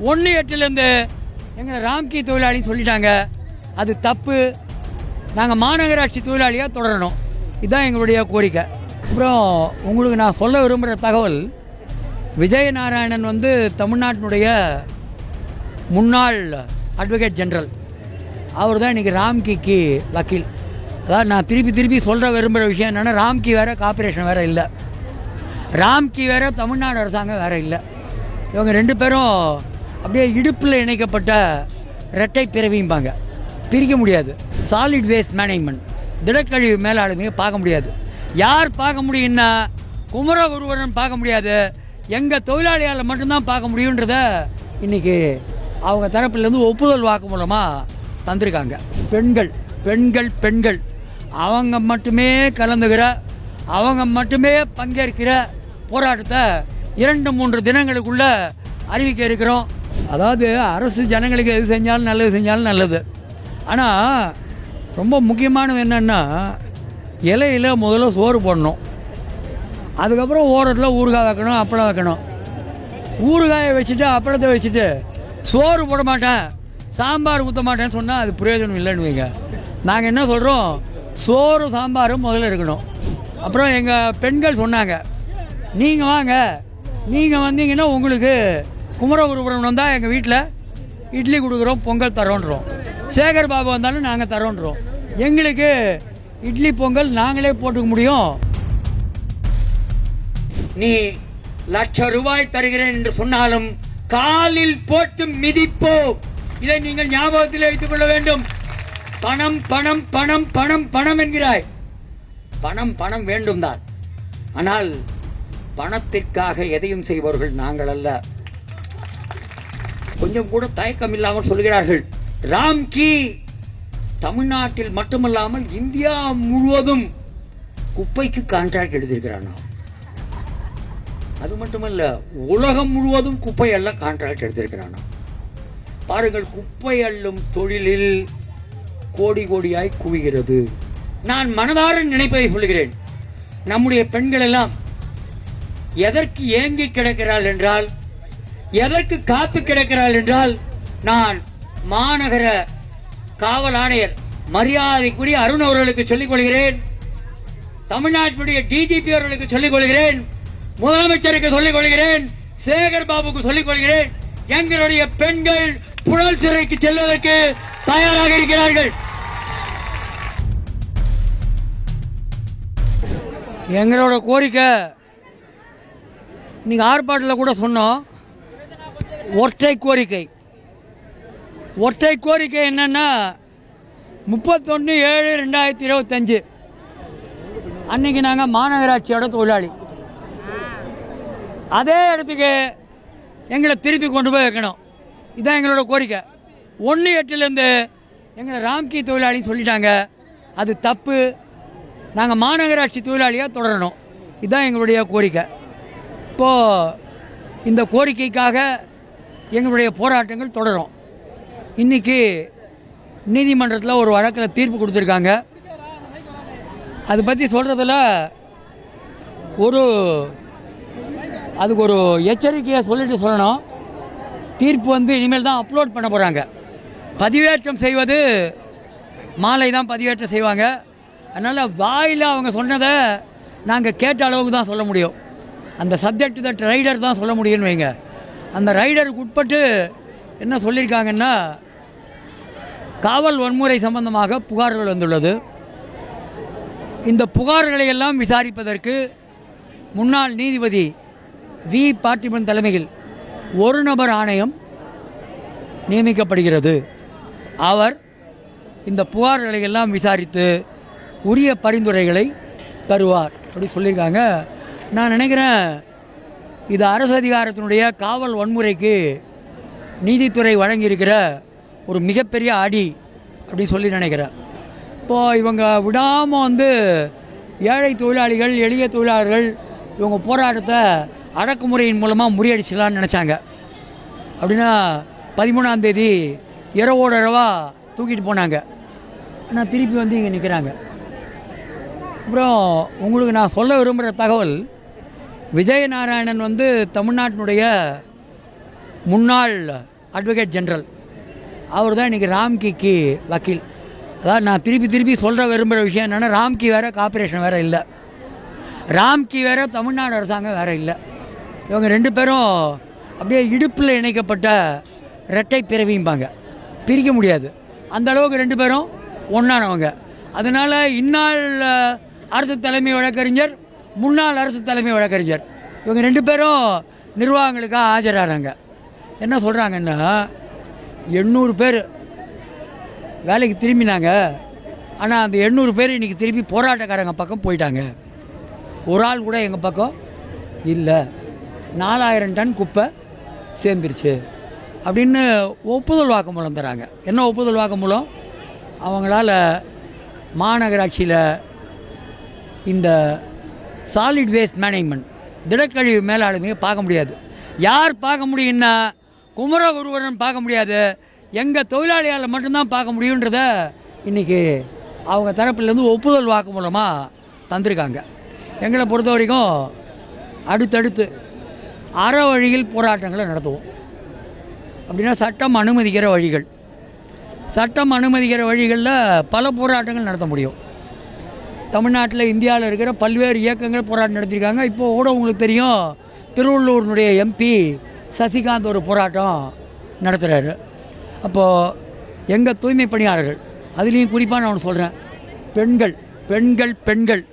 1-8 எங்களை ராம்கி தொழிலாளி சொல்லிட்டாங்க. அது தப்பு. நாங்கள் மாநகராட்சி தொழிலாளியாக தொடரணும். இதுதான் எங்களுடைய கோரிக்கை. அப்புறம் உங்களுக்கு நான் சொல்ல விரும்புகிற தகவல், விஜயநாராயணன் தமிழ்நாட்டினுடைய முன்னாள் அட்வொகேட் ஜெனரல். அவர் தான் இன்றைக்கி ராம்கிக்கு வக்கீல். அதாவது நான் திருப்பி சொல்கிற விரும்புகிற விஷயம் என்னென்னா, ராம்கி வேறு, கார்பரேஷன் வேறு இல்லை. ராம்கி வேறு, தமிழ்நாடு அரசாங்கம் வேறு இல்லை. இவங்க 2 பேரும் அப்படியே இடுப்பில் இணைக்கப்பட்ட இரட்டை பிறவிம்பாங்க. பிரிக்க முடியாது. சாலிட் வேஸ்ட் மேனேஜ்மெண்ட், திடக்கழிவு மேலாண்மையை பார்க்க முடியாது. யார் பார்க்க முடியும்னா, குமரகுருவரன் பார்க்க முடியாது. எங்கள் தொழிலாளியால் மட்டும்தான் பார்க்க முடியுன்றத இன்றைக்கி அவங்க தரப்பிலேருந்து ஒப்புதல் வாக்கு மூலமாக தந்திருக்காங்க. பெண்கள் பெண்கள் பெண்கள் அவங்க மட்டுமே கலந்துக்கிற, அவங்க மட்டுமே பங்கேற்கிற போராட்டத்தை 2-3 தினங்களுக்குள்ள அறிவிக்க இருக்கிறோம். அதாவது அரசு ஜனங்களுக்கு எது செஞ்சாலும் நல்லது. ஆனால் ரொம்ப முக்கியமானது என்னென்னா, இலையில் முதல்ல சோறு போடணும். அதுக்கப்புறம் ஓரத்தில் ஊறுகாய் வைக்கணும், அப்பளம் வைக்கணும். ஊறுகாயை வச்சுட்டு அப்பளத்தை வச்சுட்டு சோறு போட மாட்டேன், சாம்பார் ஊற்ற மாட்டேன்னு சொன்னால் அது பிரயோஜனம் இல்லைன்னு வைங்க. நாங்கள் என்ன சொல்கிறோம், சோறு சாம்பாரும் முதல்ல இருக்கணும். அப்புறம் எங்கள் பெண்கள் சொன்னாங்க, நீங்கள் வாங்க, நீங்கள் வந்தீங்கன்னா உங்களுக்கு குமரகுருபுரம் வந்தால் எங்கள் வீட்டில் இட்லி கொடுக்குறோம், பொங்கல் தரோன்றோம். சேகர் பாபு வந்தாலும் நாங்கள் தரோன்றோம். எங்களுக்கு இட்லி பொங்கல் நாங்களே போட்டுக்க முடியும். நீ ₹1,00,000 தருகிறேன் என்று சொன்னாலும் காலில் போட்டு மிதிப்போம். இதை நீங்கள் ஞாபகத்தில் வைத்துக் கொள்ள வேண்டும். பணம் பணம் பணம் பணம் பணம் என்கிறாய். பணம் வேண்டும் தான். ஆனால் பணத்திற்காக எதையும் செய்பவர்கள் நாங்கள் அல்ல. கொஞ்சம் கூட தயக்கம் இல்லாமல் சொல்கிறார்கள், ராம்கி தமிழ்நாட்டில் மட்டுமல்லாமல் இந்தியா முழுவதும் குப்பைக்கு கான்ட்ராக்ட் எழுதியிருக்கிறான். அது மட்டுமல்ல, உலகம் முழுவதும் குப்பை அல்ல கான்ட்ராக்ட் எடுத்திருக்கிறான். பாருங்கள், குப்பை அள்ளும் தொழிலில் கோடியாய் குவிகிறது. நான் மனதார நினைப்பதை சொல்கிறேன், நம்முடைய பெண்கள் எல்லாம் எதற்கு ஏங்கி கிடக்கிறாள் என்றால், எதற்கு காத்து கிடக்கிறாள் என்றால், நான் மாநகர காவல் ஆணையர் மரியாதைக்குரிய அருண் அவர்களுக்கு சொல்லிக் கொள்கிறேன், தமிழ்நாட்டுடைய டிஜிபி அவர்களுக்கு சொல்லிக் கொள்கிறேன், முதலமைச்சருக்கு சொல்லிக் கொள்கிறேன், சேகர் பாபுக்கு சொல்லிக் கொள்கிறேன், எங்களுடைய பெண்கள் புழல் சிறைக்கு செல்வதற்கு தயாராக இருக்கிறார்கள். எங்களோட கோரிக்கை நீங்கள் ஆர்ப்பாட்டத்தில் கூட சொன்னோம், ஒற்றை கோரிக்கை என்னன்னா, 31/7/2025 அன்னைக்கு நாங்கள் மாநகராட்சியோட தொழிலாளி, அதே இடத்துக்கு எங்களை திருப்பி கொண்டு போய் வைக்கணும். இதுதான் எங்களோட கோரிக்கை. 1-8 எங்களை ராம்கி தொழிலாளி சொல்லிட்டாங்க. அது தப்பு. நாங்கள் மாநகராட்சி தொழிலாளியாக தொடரணும். இதுதான் எங்களுடைய கோரிக்கை. இப்போது இந்த கோரிக்கைக்காக எங்களுடைய போராட்டங்கள் தொடரும். இன்றைக்கி நீதிமன்றத்தில் ஒரு வழக்கில் தீர்ப்பு கொடுத்துருக்காங்க. அதை பற்றி சொல்கிறதுல அதுக்கு ஒரு எச்சரிக்கையை சொல்லிட்டு சொல்லணும். தீர்ப்பு இனிமேல் தான் அப்லோட் பண்ண போகிறாங்க. பதிவேற்றம் செய்வது மாலை தான் பதிவேற்றம் செய்வாங்க. அதனால் வாயில் அவங்க சொன்னதை நாங்கள் கேட்ட அளவுக்கு தான் சொல்ல முடியும். அந்த சப்ஜெக்ட் தட் ரைடர் தான் சொல்ல முடியும்னு வைங்க. அந்த ரைடருக்கு உட்பட்டு என்ன சொல்லியிருக்காங்கன்னா, காவல் வன்முறை சம்பந்தமாக புகார்கள் வந்துள்ளது. இந்த புகார்களை எல்லாம் விசாரிப்பதற்கு முன்னாள் நீதிபதி வி பார்த்திபன் தலைமையில் ஒரு நபர் ஆணையம் நியமிக்கப்படுகிறது. அவர் இந்த புகார்களை எல்லாம் விசாரித்து உரிய பரிந்துரைகளை தருவார் அப்படி சொல்லியிருக்காங்க. நான் நினைக்கிறேன், இது அரசு அதிகாரத்தினுடைய காவல் வன்முறைக்கு நீதித்துறை வழங்கியிருக்கிற ஒரு மிகப்பெரிய அடி அப்படின்னு சொல்லி நினைக்கிறேன். இப்போது இவங்க விடாமல் ஏழை தொழிலாளிகள், எளிய தொழிலாளர்கள் இவங்க போராட்டத்தை அடக்குமுறையின் மூலமாக முறியடிச்சிடலான்னு நினச்சாங்க. அப்படின்னா 13ஆம் தேதி இரவோட இரவாக தூக்கிட்டு போனாங்க. ஆனால் திருப்பி இங்கே நிற்கிறாங்க. அப்புறம் உங்களுக்கு நான் சொல்ல விரும்புகிற தகவல், விஜயநாராயணன் தமிழ்நாட்டினுடைய முன்னாள் அட்வொகேட் ஜெனரல், அவர் தான் இன்றைக்கி ராம்கிக்கு வக்கீல். அதாவது நான் திருப்பி சொல்கிற விரும்புகிற விஷயம் என்னென்னா, ராம்கி வேறு, கார்ப்பரேஷன் வேறு இல்லை. ராம்கி வேறு, தமிழ்நாடு அரசாங்கம் வேறு இல்லை. இவங்க 2 பேரும் அப்படியே இடுப்பில் இணைக்கப்பட்ட இரட்டை பிறவிம்பாங்க, பிரிக்க முடியாது. அந்த அளவுக்கு 2 பேரும் ஒன்றானவங்க. அதனால் இந்நாள் அரசு தலைமை வழக்கறிஞர், முன்னாள் அரசு தலைமை வழக்கறிஞர், இவங்க 2 பேரும் நிர்வாகங்களுக்காக ஆஜராகிறாங்க. என்ன சொல்கிறாங்கன்னா, 800 பேர் வேலைக்கு திரும்பினாங்க. ஆனால் அந்த 800 பேர் இன்றைக்கி திருப்பி போராட்டக்காரங்க பக்கம் போயிட்டாங்க. ஒரு ஆள் கூட எங்கள் பக்கம் இல்லை. 4000 டன் குப்பை சேர்ந்துருச்சு அப்படின்னு ஒப்புதல் வாக்குமூலம் தராங்க. என்ன ஒப்புதல் வாக்குமூலம்? அவங்களால மாநகராட்சியில் இந்த சாலிட் வேஸ்ட் மேனேஜ்மெண்ட், திடக்கழிவு மேலாண்மையை பார்க்க முடியாது. யார் பார்க்க முடியும்னா குமரகுருவரன் பார்க்க முடியாது, எங்கள் தொழிலாளியால் மட்டும்தான் பார்க்க முடியுன்றத இன்றைக்கி அவங்க தரப்புலேருந்து ஒப்புதல் வாக்கு மூலமாக தந்திருக்காங்க. எங்களை பொறுத்த வரைக்கும் அடுத்தடுத்து அற வழியில் போராட்டங்களை நடத்துவோம். அப்படின்னா சட்டம் அனுமதிக்கிற வழிகளில் பல போராட்டங்கள் நடத்த முடியும். தமிழ்நாட்டில், இந்தியாவில் இருக்கிற பல்வேறு இயக்கங்கள் போராட்டம் நடத்தியிருக்காங்க. இப்போது கூட உங்களுக்கு தெரியும், திருவள்ளூரினுடைய எம்பி சசிகாந்த் ஒரு போராட்டம் நடத்துகிறாரு. அப்போது எங்கள் தூய்மை பணியாளர்கள், அதுலேயும் குறிப்பாக நான் ஒன்று சொல்கிறேன், பெண்கள்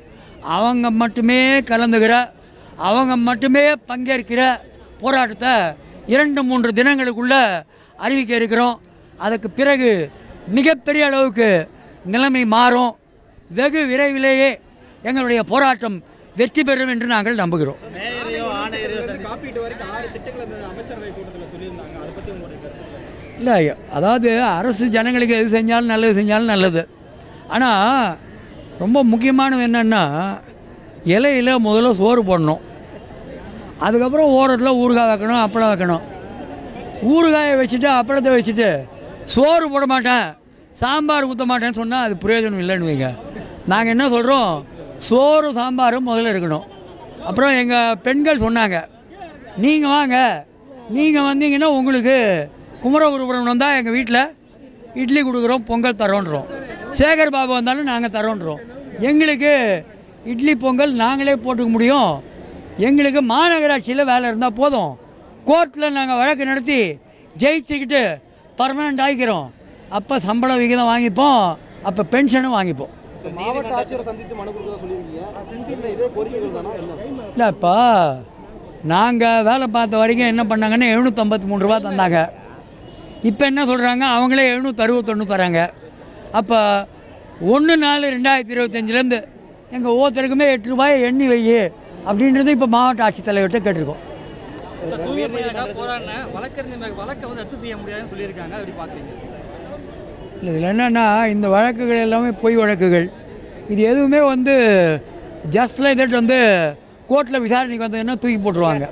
அவங்க மட்டுமே கலந்துக்கிற, அவங்க மட்டுமே பங்கேற்கிற போராட்டத்தை 2-3 தினங்களுக்குள்ளே அறிவிக்க இருக்கிறோம். அதுக்கு பிறகு மிகப்பெரிய அளவுக்கு நிலைமை மாறும். வெகு விரைவிலேயே எங்களுடைய போராட்டம் வெற்றி பெறும் என்று நாங்கள் நம்புகிறோம். இல்லை, அதாவது அரசு ஜனங்களுக்கு எது செஞ்சாலும் நல்லது. ஆனால் ரொம்ப முக்கியமானது என்னென்னா, இலையில் முதல்ல சோறு போடணும், அதுக்கப்புறம் ஓரத்தில் ஊறுகாய் வைக்கணும், அப்பளம் வைக்கணும். ஊறுகாயை வச்சுட்டு அப்பளத்தை வச்சுட்டு சோறு போட மாட்டேன், சாம்பார் ஊற்ற மாட்டேன்னு சொன்னால் அது பிரயோஜனம் இல்லைன்னு வைங்க. நாங்கள் என்ன சொல்கிறோம், சோறு சாம்பாரும் முதல்ல இருக்கணும். அப்புறம் எங்கள் பெண்கள் சொன்னாங்க, நீங்கள் வாங்க, நீங்கள் வந்தீங்கன்னா உங்களுக்கு குமரகுருபுரம் வந்தால் எங்கள் வீட்டில் இட்லி கொடுக்குறோம், பொங்கல் தரோன்றோம். சேகர் பாபு வந்தாலும் நாங்கள் தரோன்றோம். எங்களுக்கு இட்லி பொங்கல் நாங்களே போட்டுக்க முடியும். எங்களுக்கு மாநகராட்சியில் வேலை இருந்தால் போதும். கோர்ட்டில் நாங்கள் வழக்கு நடத்தி ஜெயிச்சுக்கிட்டு பர்மனெண்ட் ஆகிக்கிறோம். அப்போ சம்பள விகிதம் வாங்கிப்போம், அப்போ பென்ஷனும் வாங்கிப்போம். மாவட்ட ஆட்சியரை சந்தித்து மனு கொடுக்க சொல்லியிருக்கீங்க, இதே கோரிக்கைகள் தானா? இல்லை, இப்போ நாங்கள் வேலை பார்த்த வரைக்கும் என்ன பண்ணாங்கன்னா 753 ரூபா தந்தாங்க. இப்போ என்ன சொல்கிறாங்க, அவங்களே 761 தராங்க. அப்போ 1/4/2025 எங்கள் ஒவ்வொருத்தருக்குமே 8 ரூபாயை எண்ணி வை அப்படின்றது இப்போ மாவட்ட ஆட்சித்தலைவர்கிட்ட கேட்டிருக்கோம். இல்லை, இதில் என்னென்னா, இந்த வழக்குகள் எல்லாமே பொய் வழக்குகள். இது எதுவுமே ஜஸ்ட் லைக் தட் கோர்ட்டில் விசாரணைக்கு வந்ததுன்னா தூக்கி போட்டுருவாங்க.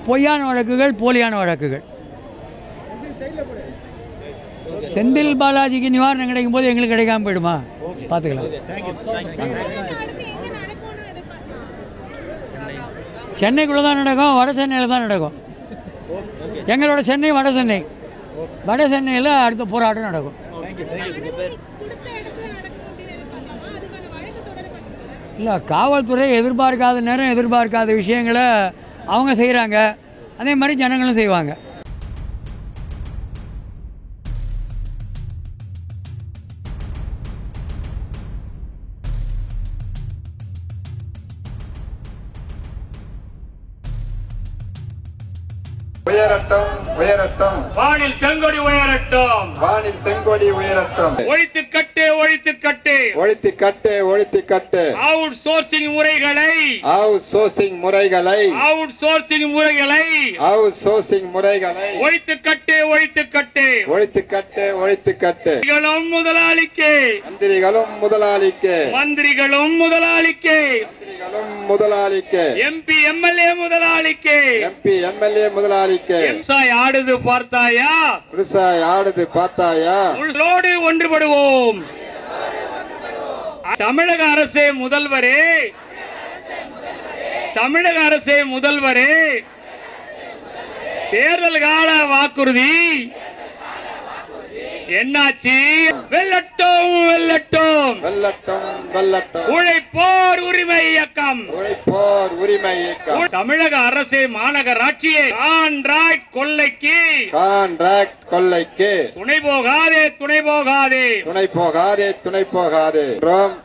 பொய்யான வழக்குகள், போலியான வழக்குகள். செந்தில் பாலாஜிக்கு நிவாரணம் கிடைக்கும் போது எங்களுக்கு கிடைக்காம போயிடுமா? பார்த்துக்கலாம். சென்னைக்குள்ளே தான் நடக்கும், வட சென்னையில் தான் நடக்கும். எங்களோட சென்னை வட சென்னையில் அடுத்த போராட்டம் நடக்கும். இல்லை, காவல்துறை எதிர்பார்க்காத நேரம் எதிர்பார்க்காத விஷயங்களை அவங்க செய்கிறாங்க, அதே மாதிரி ஜனங்களும் செய்வாங்க. உயரட்டும் உயரட்டும், வானில் செங்கொடி உயரட்டும், வானில் செங்கொடி உயரட்டும். ஒழித்து கட்டு ஒழித்து கட்டு, ஒழித்து கட்டு ஒழித்து கட்டு. அவுட் சோர்சிங் முறைகளை, அவுட் சோர்சிங் முறைகளை, அவுட் சோர்சிங் முறைகளை, அவுட் சோர்சிங் முறைகளை ஒழித்து கட்டு ஒழித்து கட்டு. ஒழித்து கட்டு ஒழித்து கட்டு. மந்திரிகளும் முதலாளிக்கு, மந்திரிகளும் முதலாளிக்கு, மந்திரிகளும் முதலாளிக்கு, மந்திரிகளும் முதலாளிக்கு, எம்பி எம்எல்ஏ முதலாளிக்கு, எம்பி எம்எல்ஏ முதலாளிக்கு. விவசாய ஆடுது பார்த்தாயா, விவசாய ஆடுது பார்த்தாயா, முழுசோடு ஒன்றுபடுவோம். தமிழக அரசே முதல்வரே, தமிழக அரசே முதல்வரே, தேர்தல் கால வாக்குறுதி என்னாச்சு? வெல்லட்டும் வெல்லட்டும் வெல்லட்டும் வெல்லட்டும். உழைப்போர் உரிமை இயக்கம். உழைப்போர் உரிமை இயக்கம். தமிழக அரசு மாநகராட்சியை கான்ட்ராக்ட் கொள்ளைக்கு துணை போகாதே துணை போகாதே துணை போகாதே துணை போகாதே.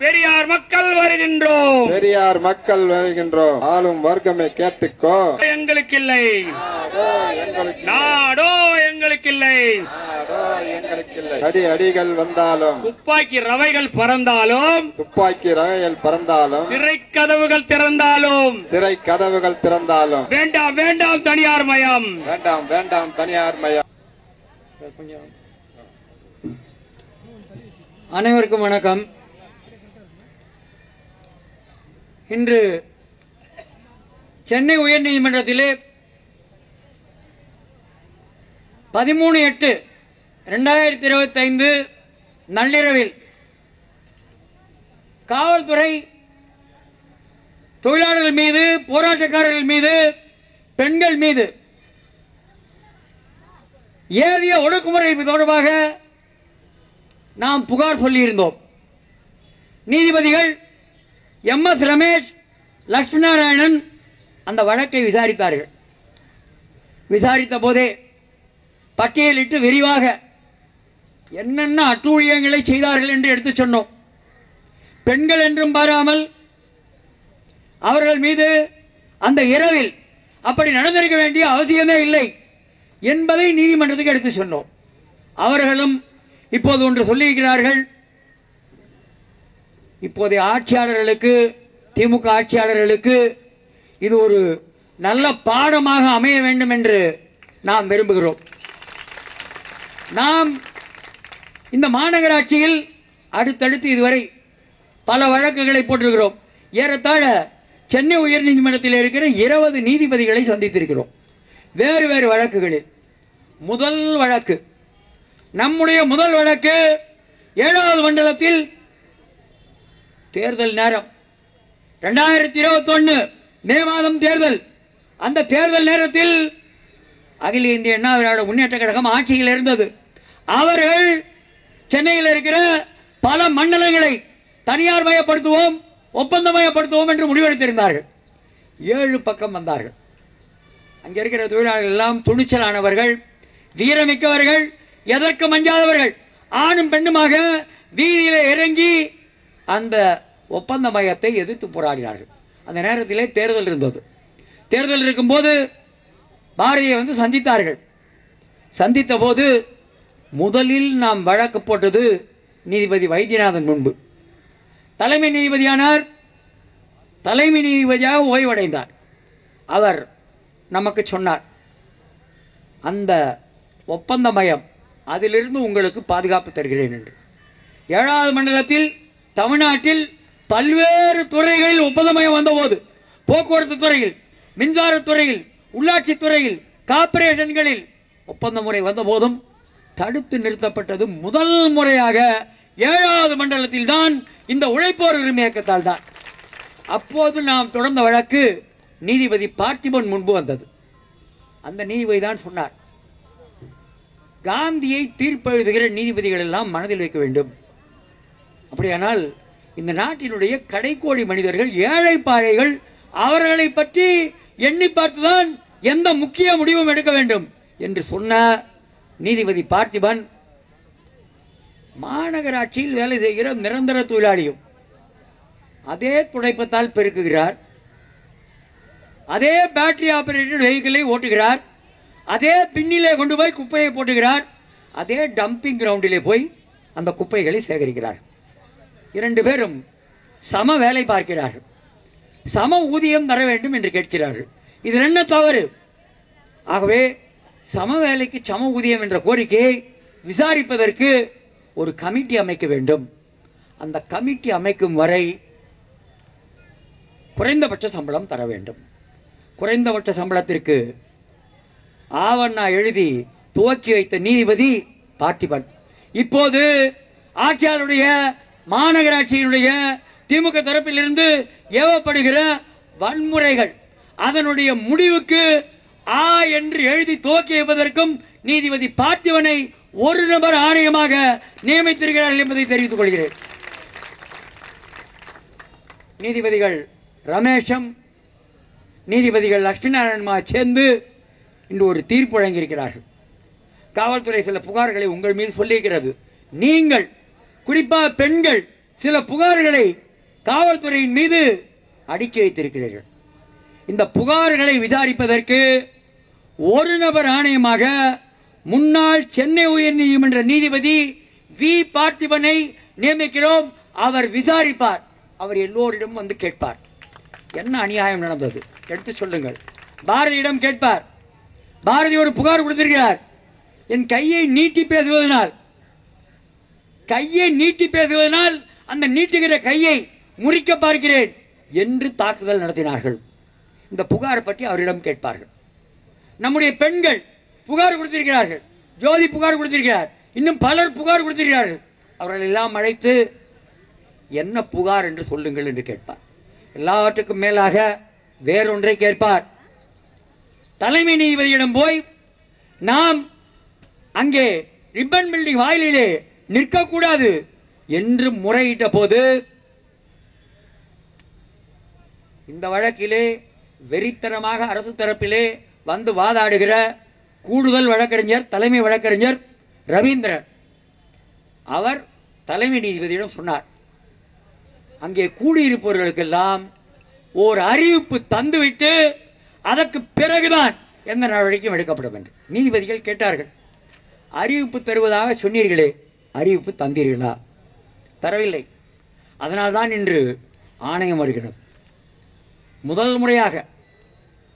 பெரியார் மக்கள் வருகின்றோம். பெரியார் மக்கள் வருகின்றோம். ஆளும் வர்க்கமே கேட்டுக்கோ. எங்களுக்கு இல்லை நாடோ எங்களுக்கு இல்லை. அடி அடிகள் வந்தாலும் துப்பாக்கி ரவைகள் பறந்தாலும் சிறை கதவுகள் திறந்தாலும் வேண்டாம் வேண்டாம் தனியார் மயம். வேண்டாம் வேண்டாம் தனியார் மயம். அனைவருக்கும் வணக்கம். இன்று சென்னை உயர்நீதிமன்றத்திலே 13/8/2025 நள்ளிரவில் காவல்துறை தொழிலாளர்கள் மீது, போராட்டக்காரர்கள் மீது, பெண்கள் மீது ஏறிய ஒடுக்குமுறை தொடர்பாக நாம் புகார் சொல்லியிருந்தோம். நீதிபதிகள் MS ரமேஷ், லட்சுமி நாராயணன் அந்த வழக்கை விசாரித்தார்கள். விசாரித்த போதே பட்டியலிட்டு விரிவாக என்னென்ன அட்டூழியங்களை செய்தார்கள் என்று எடுத்து சொன்னோம். பெண்கள் என்றும் பாராமல் அவர்கள் மீது அந்த இரவில் அப்படி நடந்திருக்க வேண்டிய அவசியமே இல்லை என்பதை நீதிமன்றத்துக்கு எடுத்து சொன்னோம். அவர்களும் இப்போது ஒன்று சொல்லியிருக்கிறார்கள். இப்போதைய ஆட்சியாளர்களுக்கு, திமுக ஆட்சியாளர்களுக்கு இது ஒரு நல்ல பாடமாக அமைய வேண்டும் என்று நாம் விரும்புகிறோம். நாம் இந்த மாநகராட்சியில் அடுத்தடுத்து இதுவரை பல வழக்குகளை போட்டிருக்கிறோம். ஏறத்தாழ சென்னை உயர்நீதிமன்றத்தில் இருக்கிற 20 நீதிபதிகளை சந்தித்திருக்கிறோம் வேறு வேறு வழக்குகளில். முதல் வழக்கு, நம்முடைய முதல் வழக்கு 7வது மண்டலத்தில் தேர்தல் நேரம் 2021 மே மாதம் தேர்தல். அந்த தேர்தல் நேரத்தில் அகில இந்திய அண்ணா திராவிட முன்னேற்ற கழகம் ஆட்சியில் இருந்தது. அவர்கள் சென்னையில் இருக்கிற பல மண்டலங்களை தனியார் மயப்படுத்துவோம், ஒப்பந்தமயப்படுத்துவோம் என்று முடிவெடுத்திருந்தார்கள். 7 பக்கம் வந்தார்கள். அங்கே இருக்கிற தொழிலாளர்கள் எல்லாம் துணிச்சலானவர்கள், வீரமிக்கவர்கள், எதற்கு மஞ்சாதவர்கள். ஆணும் பெண்ணுமாக வீதியில் இறங்கி அந்த ஒப்பந்த மையத்தை எதிர்த்து போராடினார்கள். அந்த நேரத்திலே தேர்தல் இருந்தது. தேர்தல் இருக்கும்போது பாரதியை வந்து சந்தித்தார்கள். சந்தித்த போது முதலில் நாம் வழக்கு போட்டது நீதிபதி வைத்தியநாதன் முன்பு. தலைமை நீதிபதியானார். தலைமை நீதிபதியாக ஓய்வடைந்தார். அவர் நமக்கு சொன்னார், அந்த ஒப்பந்த மையம் அதிலிருந்து உங்களுக்கு பாதுகாப்பு தருகிறேன் என்று. 7வது மண்டலத்தில் தமிழ்நாட்டில் பல்வேறு துறைகளில் ஒப்பந்த மையம் வந்தபோது, போக்குவரத்து துறையில், மின்சாரத்துறையில், உள்ளாட்சி துறையில், கார்ப்பரேஷன்களில் ஒப்பந்த முறை வந்த போதும் தடுத்து நிறுத்தப்பட்டது முதல் முறையாக 7வது மண்டலத்தில் தான், இந்த உழைப்போர் உரிமை இயக்கத்தால் தான். அப்போது நாம் தொடர்ந்த வழக்கு நீதிபதி பார்த்திபன் முன்பு வந்தது. அந்த நீதிபதி தான் சொன்னார், காந்தியை தீர்ப்பு எழுதுகிற நீதிபதிகள் எல்லாம் மனதில் வைக்க வேண்டும். அப்படியானால் இந்த நாட்டினுடைய கடைக்கோடி மனிதர்கள், ஏழை பாழைகள், அவர்களை பற்றி எண்ணி பார்த்துதான் எந்த முக்கிய முடிவும் எடுக்க வேண்டும் என்று சொன்ன நீதிபதி பார்த்திபன் மாநகராட்சியில் வேலை செய்கிற நிரந்தர தொழிலாளியும் அதே துடைப்பத்தால் பெருக்குகிறார், அதே பேட்டரி ஆபரேட்டட் வெஹிக்கிளை ஓட்டுகிறார், அதே பின்னிலே கொண்டு போய் குப்பையை போட்டுகிறார், அதே டம்பிங் கிரவுண்டிலே போய் அந்த குப்பைகளை சேகரிக்கிறார். 2 பேரும் சம வேலை பார்க்கிறார்கள், சம ஊதியம் தர வேண்டும் என்று கேட்கிறார்கள். இது என்ன தவறு? ஆகவே சம வேலைக்கு சம ஊதியம் என்ற கோரிக்கையை விசாரிப்பதற்கு ஒரு கமிட்டி அமைக்க வேண்டும். அந்த கமிட்டி அமைக்கும் வரை குறைந்தபட்ச சம்பளம் தர வேண்டும். குறைந்தபட்ச சம்பளத்திற்கு ஆவணா எழுதி துவக்கி வைத்த நீதிபதி பார்த்திபன். இப்போது ஆட்சியாளருடைய, மாநகராட்சியினுடைய, திமுக தரப்பிலிருந்து ஏவப்படுகிற வன்முறைகள், அதனுடைய முடிவுக்கு ஆ என்று எழுதி துவக்கி வைப்பதற்கும் நீதிபதி பார்த்திபனை ஒரு நபர் ஆணையமாக நியமித்திருக்கிறார்கள் என்பதை தெரிவித்துக் கொள்கிறேன். நீதிபதிகள் ரமேஷம், நீதிபதிகள் லட்சுமிநாராயணமா சேர்ந்து இன்று ஒரு தீர்ப்பு வழங்கியிருக்கிறார்கள். காவல்துறை சில புகார்களை உங்கள் மீது சொல்லியிருக்கிறது. நீங்கள் குறிப்பாக பெண்கள் சில புகார்களை காவல்துறையின் மீது அடுக்கி வைத்திருக்கிறீர்கள். இந்த புகார்களை விசாரிப்பதற்கு ஒரு நபர் ஆணையமாக முன்னாள் சென்னை உயர்நீதிமன்ற நீதிபதி வி பார்த்திபனை நியமிக்கிறோம். அவர் விசாரிப்பார். அவர் எல்லோரிடம் வந்து கேட்பார், என்ன அநியாயம் நடந்தது எடுத்து சொல்லுங்கள். பாரதியிடம் கேட்பார். பாரதி ஒரு புகார் கொடுத்திருக்கிறார், என் கையை நீட்டி பேசுவதனால் அந்த நீட்டுகிற கையை முறிக்க பார்க்கிறேன் என்று தாக்குதல் நடத்தினார்கள். இந்த புகார் பற்றி அவரிடம் கேட்பார்கள். நம்முடைய பெண்கள் புகார் கொடுத்திருக்கிறார்கள். ஜோதி புகார் கொடுத்திருக்கிறார், இன்னும் பலர் புகார் கொடுத்திருக்கிறார்கள். அவர்கள் எல்லாம் அழைத்து என்ன புகார் என்று சொல்லுங்கள் என்று கேட்பார். எல்லாவற்றுக்கும் மேலாக வேறொன்றை கேட்பார். தலைமை நீதிபதியிடம் போய் நாம் அங்கே ரிப்பன் பில்டிங் வாயிலே நிற்கக்கூடாது என்று முறையிட்ட போது இந்த வழக்கிலே வெறித்தனமாக அரசு தரப்பிலே வந்து வாதாடுகிற கூடுதல் வழக்கறிஞர், தலைமை வழக்கறிஞர் ரவீந்திரன், அவர் தலைமை நீதிபதியிடம் சொன்னார், அங்கே கூடியிருப்பவர்களுக்கெல்லாம் ஓர் அறிவிப்பு தந்துவிட்டு அதற்கு பிறகுதான் எந்த நடவடிக்கையும் எடுக்கப்படும் என்று. நீதிபதிகள் கேட்டார்கள், அறிவிப்பு தருவதாக சொன்னீர்களே, அறிவிப்பு தந்தீர்களா? தரவில்லை. அதனால்தான் இன்று ஆணையம் வருகிறது. முதல் முறையாக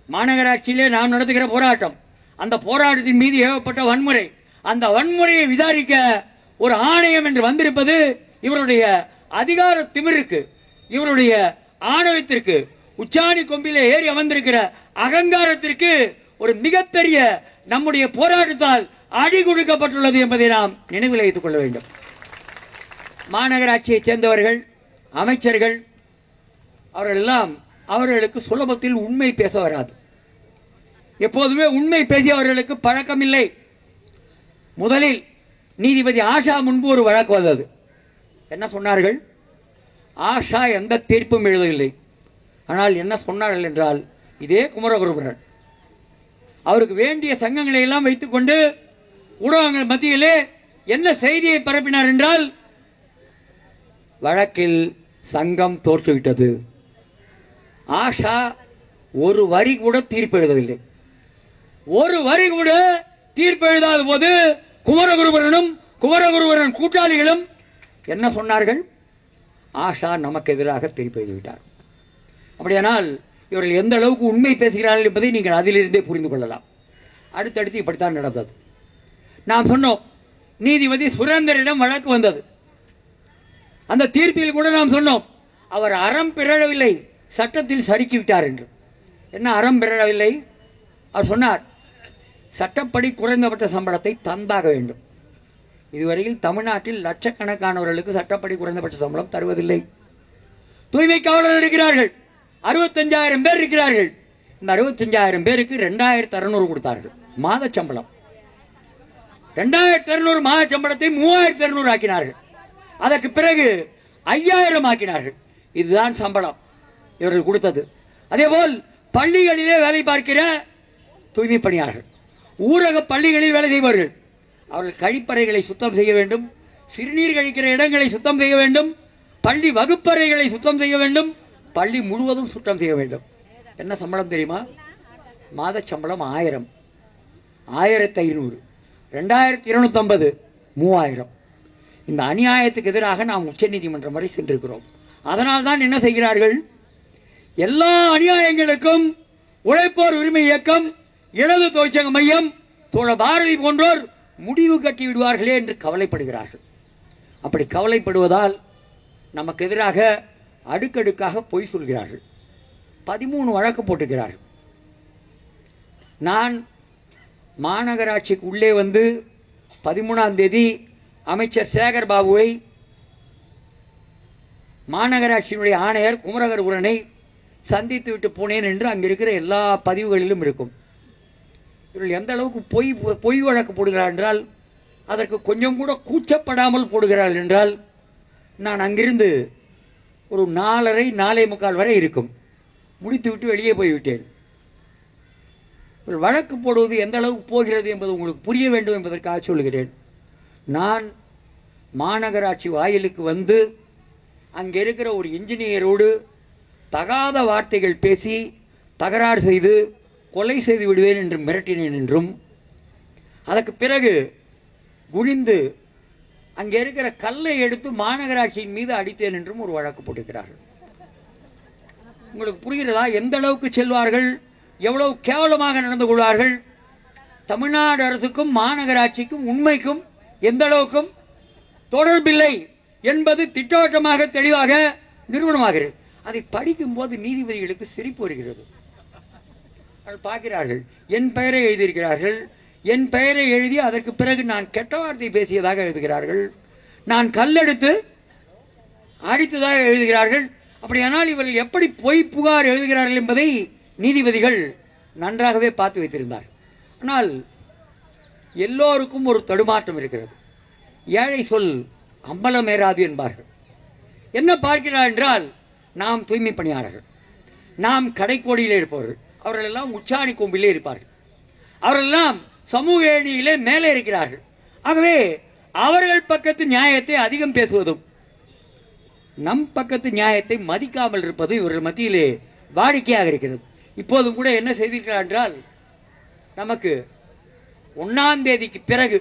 மாநகராட்சியிலே நாம் நடத்துகிற போராட்டம், அந்த போராட்டத்தின் மீது ஏவப்பட்ட வன்முறை, அந்த வன்முறையை விசாரிக்க ஒரு ஆணையம் என்று வந்திருப்பது இவருடைய அதிகார திமிருக்கு, இவருடைய ஆணவத்திற்கு, உச்சாணி கொம்பிலே ஏறி அமர்ந்திருக்கிற அகங்காரத்திற்கு ஒரு மிகப்பெரிய நம்முடைய போராட்டத்தால் அடி கொடுக்கப்பட்டுள்ளது என்பதை நாம் நினைவில் வைத்துக் கொள்ள வேண்டும். மாநகராட்சியைச் சேர்ந்தவர்கள், அமைச்சர்கள், அவர்கள் எல்லாம் அவர்களுக்கு சுலபத்தில் உண்மை பேச வராது. எப்போதுமே உண்மை பேசி அவர்களுக்கு பழக்கம் இல்லை. முதலில் நீதிபதி ஆஷா முன்பு ஒரு வழக்கு வந்தது. என்ன சொன்னார்கள்? ஆஷா எந்த தீர்ப்பும் எழுதவில்லை. ஆனால் என்ன சொன்னார்கள் என்றால், இதே குமரகுருபரன் அவருக்கு வேண்டிய சங்கங்களை எல்லாம் வைத்துக்கொண்டு ஊடகங்கள் மத்தியிலே என்ன செய்தியை பரப்பினார் என்றால், வழக்கில் சங்கம் தோற்றுவிட்டது. ஆஷா ஒரு வரி கூட தீர்ப்பு எழுதவில்லை. ஒரு வரி கூட தீர்ப்பு எழுதாத போது குமரகுருபரனும் குமரகுருபரன் கூட்டாளிகளும் என்ன சொன்னார்கள்? ஆஷா நமக்கு எதிராக தீர்ப்பு எழுதிவிட்டார். அப்படியானால் இவர்கள் எந்த அளவுக்கு உண்மை பேசுகிறார்கள் என்பதை நீங்கள் அதிலிருந்தே புரிந்து கொள்ளலாம். அடுத்தடுத்து இப்படித்தான் நடந்தது. நாம் சொன்னோம், நீதிபதி சுரேந்தரிடம் வழக்கு வந்தது. அந்த தீர்ப்பில் கூட நாம் சொன்னோம், அவர் அறம் பிறழவில்லை, சட்டத்தில் சறுக்கிவிட்டார் என்று. என்ன அறம் பிறழவில்லை? அவர் சொன்னார், சட்டப்படி குறைந்தபட்ச சம்பளத்தை தந்தாக வேண்டும். இதுவரையில் தமிழ்நாட்டில் லட்சக்கணக்கானவர்களுக்கு சட்டப்படி குறைந்தபட்ச சம்பளம் தருவதில்லை. தூய்மை காவலர்கள் இருக்கிறார்கள், 65,000 பேர் இருக்கிறார்கள். இந்த 65,000 பேருக்கு 2,600 கொடுத்தார்கள் மாத சம்பளம். 2,600 மாத சம்பளத்தை 3,200 ஆக்கினார்கள். அதற்கு பிறகு 5,000 ஆக்கினார்கள். இதுதான் சம்பளம் இவர்கள் கொடுத்தது. அதேபோல் பள்ளிகளிலே வேலை பார்க்கிற தூய்மை பணியாளர்கள், ஊரக பள்ளிகளில் வேலை செய்வார்கள், அவர்கள் கழிப்பறைகளை சுத்தம் செய்ய வேண்டும், சிறுநீர் கழிக்கிற இடங்களை சுத்தம் செய்ய வேண்டும், பள்ளி வகுப்பறைகளை சுத்தம் செய்ய வேண்டும், பள்ளி முழுவதும் சுத்தம் செய்ய வேண்டும். என்ன சம்பளம் தெரியுமா? மாத சம்பளம் 1000, 1,500, 2,250, 3,000. இந்த அநியாயத்துக்கு எதிராக நாம் உச்சநீதிமன்றம் வரை சென்றிருக்கிறோம். அதனால் தான் என்ன செய்கிறார்கள்? எல்லா அநியாயங்களுக்கும் உழைப்போர் உரிமை இயக்கம், இடது தொழிற்சங்க மையம், தோழர் பாரதி போன்றோர் முடிவு கட்டி விடுவார்களே என்று கவலைப்படுகிறார்கள். அப்படி கவலைப்படுவதால் நமக்கு எதிராக அடுக்கடுக்காக பொய் சொல்கிறார்கள். 13 வழக்கு போட்டுகிறார்கள். நான் மாநகராட்சிக்கு உள்ளே வந்து 13ஆம் தேதி அமைச்சர் சேகர் பாபுவை, மாநகராட்சியினுடைய ஆணையர் குமரகுருபரனை சந்தித்து விட்டு போனேன் என்று அங்கிருக்கிற எல்லா பதிவுகளிலும் இருக்கும். இவர்கள் எந்த அளவுக்கு பொய் வழக்கு போடுகிறார் என்றால் அதற்கு கொஞ்சம் கூட கூச்சப்படாமல் போடுகிறார்கள் என்றால் நான் அங்கிருந்து ஒரு 4:30 4:45 வரை இருக்கும், முடித்துவிட்டு வெளியே போய்விட்டேன். வழக்கு போடுவது எந்த அளவுக்கு போகிறது என்பது உங்களுக்கு புரிய வேண்டும் என்பதற்காக சொல்கிறேன். நான் மாநகராட்சி வாயிலுக்கு வந்து அங்கே இருக்கிற ஒரு இன்ஜினியரோடு தகாத வார்த்தைகள் பேசி தகராறு செய்து கொலை செய்து விடுவேன் என்று மிரட்டினேன் என்றும், அதற்கு பிறகு குனிந்து அங்கே இருக்கிற கல்லை எடுத்து மாநகராட்சியின் மீது அடித்தேன் என்றும் ஒரு வழக்கு போட்டிருக்கிறார்கள். உங்களுக்கு புரிகிறதா எந்த அளவுக்கு செல்வார்கள், எவ்வளவு கேவலமாக நடந்து கொள்வார்கள்? தமிழ்நாடு அரசுக்கும் மாநகராட்சிக்கும் உண்மைக்கும் எந்த அளவுக்கும் தொடர்பில்லை என்பது திட்டவட்டமாக தெளிவாக நிறுவனமாகிறது. அதை படிக்கும் போது நீதிபதிகளுக்கு சிரிப்பு வருகிறது. பார்க்கிறார்கள், என் பெயரை எழுதியிருக்கிறார்கள், என் பெயரை எழுதி அதற்கு பிறகு நான் கெட்ட வார்த்தை பேசியதாக எழுதுகிறார்கள், நான் கல்லெடுத்து அடித்ததாக எழுதுகிறார்கள். அப்படியானால் இவர்கள் எப்படி பொய் புகார் எழுதுகிறார்கள் என்பதை நீதிபதிகள் நன்றாகவே பார்த்து வைத்திருந்தார். ஆனால் எல்லோருக்கும் ஒரு தடுமாற்றம் இருக்கிறது. ஏழை சொல் அம்பலமேறாது என்பார்கள். என்ன பார்க்கிறார் என்றால், நாம் தூய்மை பணியாளர்கள், நாம் கடைக்கோடியிலே இருப்பவர்கள், அவர்கள் எல்லாம் உச்சாணி கொம்பிலே இருப்பார்கள், அவர்கள் எல்லாம் சமூக ஏணியிலே மேலே இருக்கிறார்கள். ஆகவே அவர்கள் பக்கத்து நியாயத்தை அதிகம் பேசுவதும் நம் பக்கத்து நியாயத்தை மதிக்காமல் இருப்பது இவர்கள் மத்தியிலே வாடிக்கையாக இருக்கிறது. இப்போதும் கூட என்ன செய்திருக்கிறார் என்றால், நமக்கு 1ஆம் தேதிக்கு பிறகு